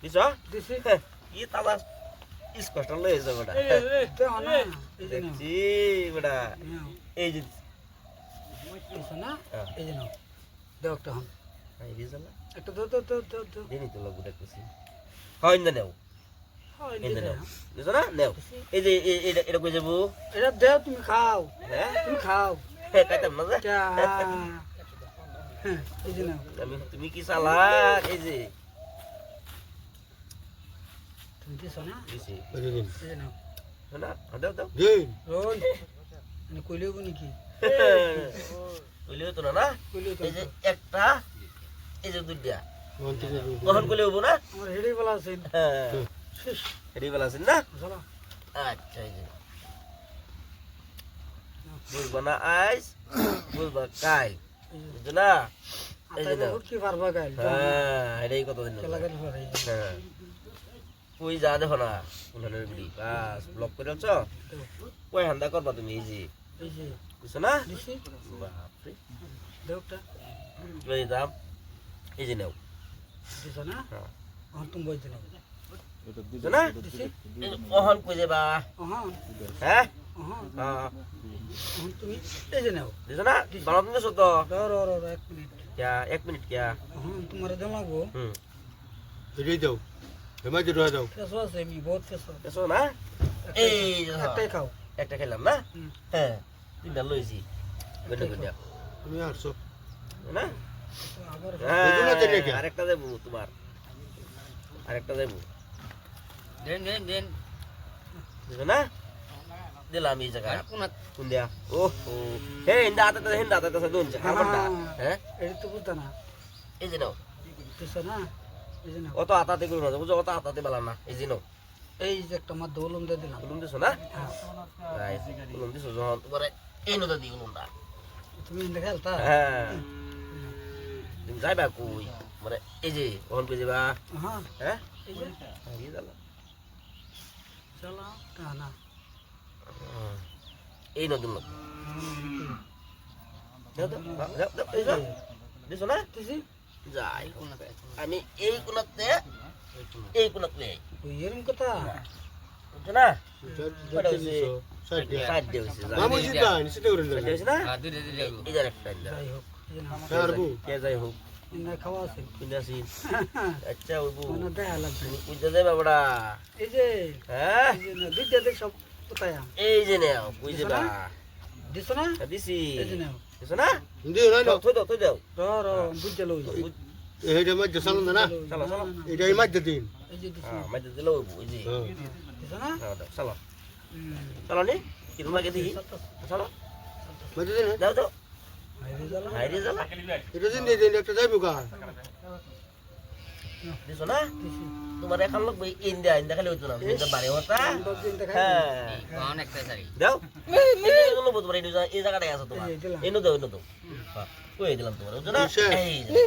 দিছ দিছি কি তালা স্পষ্ট লইছে বেটা এই তো না এই যে নাও দেখছি বেটা নাও এই যে দিছো না এই যে নাও দাও একটা হন এই দিছলা একটা দাও দেনি তো লাগু দেখতেছি হয় না নেও হয় এই নেও দিছ না নেও এই যে এটা কই যাবো এটা দাও তুমি খাও হ্যাঁ তুমি খাও কাইতাম না যে চা এই যে নাও তুমি কি চালাক এই যে তুমি দিছো না দিছি এই যে নাও না দাও দাও রোল মানে কইলেও নাকি কইলেও তো না কইলেও তো এই যে একটা এই যে দুইটা কখন কইলে হবো না আমার হেডি বলা আছে হ্যাঁ শেষ রেডি বলা আছেন না চলো আচ্ছা এই যে বুঝবা না আইস বুঝবা কাই বুঝছো না এই যে নাও কি পারবা গাইল হ্যাঁ এটাই কত দিন খেলা গাইল পারে হ্যাঁ কই যা দেখো না উনানের বিড়ি বাস ব্লক করে আছ কই হান্দা করবা তুমি এই যে বুঝছো না দিছি বাপরে দেউটা এই দাম এই যে নাও দিছো না হ্যাঁ এখন তুমি বইতে নাও বুঝছো না কখন কই যাবা ওহন হ্যাঁ ওহন হ্যাঁ এখন তুমি এই যে নাও দিছো না বারো দিন দিছো তো র 1 মিনিট क्या एक मिनट क्या ওহন তোমার দেমাগো এটাই দাও হেমা যে রয়ে দাও ফেসো আছে আমি বহুত ফেসো ऐसो ना এই একটাই খাও একটা খেলাম না হ্যাঁ তিনটা লইছি গডে গডে তুমি আসছো না আবার এগুলো দিলে কি? আরেকটা দেবো তোমার আরেকটা দেবো দেন বুঝছো না দিলাম এই জায়গা কোন দিয়া ওহো হে হিন্দা আতে দুন কামড়টা হ্যাঁ এটা তো বুঝতা না এই যে নাও দিছো না এই যে নাও অত আতাতে করো না বুঝছো অত আতাতে বেলা না এই যে নাও এই যে একটা মার দৌলম দিয়ে দিলাম উলুম দিছো না হ্যাঁ। রাইট উলুম দিছো যখন তোমার এই নদা দি উলুমটা তুমি এনে খেলতা হ্যাঁ তুমি যাইবা কই মানে এই যে ওখান কই যাবা হ্যাঁ হ্যাঁ এই যে এই জালা চলো তা না এই নদীর মধ্যে দাও দাও দাও এই যাও দিছো না দিছি যাই আমি এই কোনাতে ওই এরম কথা বুঝছো না সাইড দিয়ে সাইড দিয়ে হইছে মামু জিতা নিচে করে সাইড দাও দিয়ে হইছে না এই যে একটা যাই হোক এই যে নাও পারবো কে যাই হোক এনে খাওয়া আছে কিনাসি আচ্ছা ওইবু মানে দেখা লাগবে বুঝতে যাবে বড়া এই যে হ্যাঁ এই যে না দুইটা দেখ সব কোথায় এই যে নাও কই যাবা দিছো না দিছি এই যে নাও দিছো না দিও না থই দাও র বুঝতে লই এইটা মাঝে চালো না চলো চলো এটা এই মাঝে দিন এই যে দিছি হ্যাঁ মাঝে দিলো ওই যে দিছো না হ্যাঁ দাও চলো চলো নি কি তোমাকে দিই চলো মাঝে দিন যাও যাও হাইরে জ্বালা হাইরে চলো এটা দিন দিয়ে দিন একটা যাইবো গা দিছো না দিছি তোমার এখন লোক ইন্ডিয়া খালি হইতো না ইন্ডিয়া বাড়ি হতা দশ দিন দেখা হ্যাঁ অনেকটা সারি দাও এই বলবো তোমার এই জায়গাটাই আছে তোমার এই দিলাম এনো দাও কই দিলাম তোমার বুঝছো না আচ্ছা। এই যে।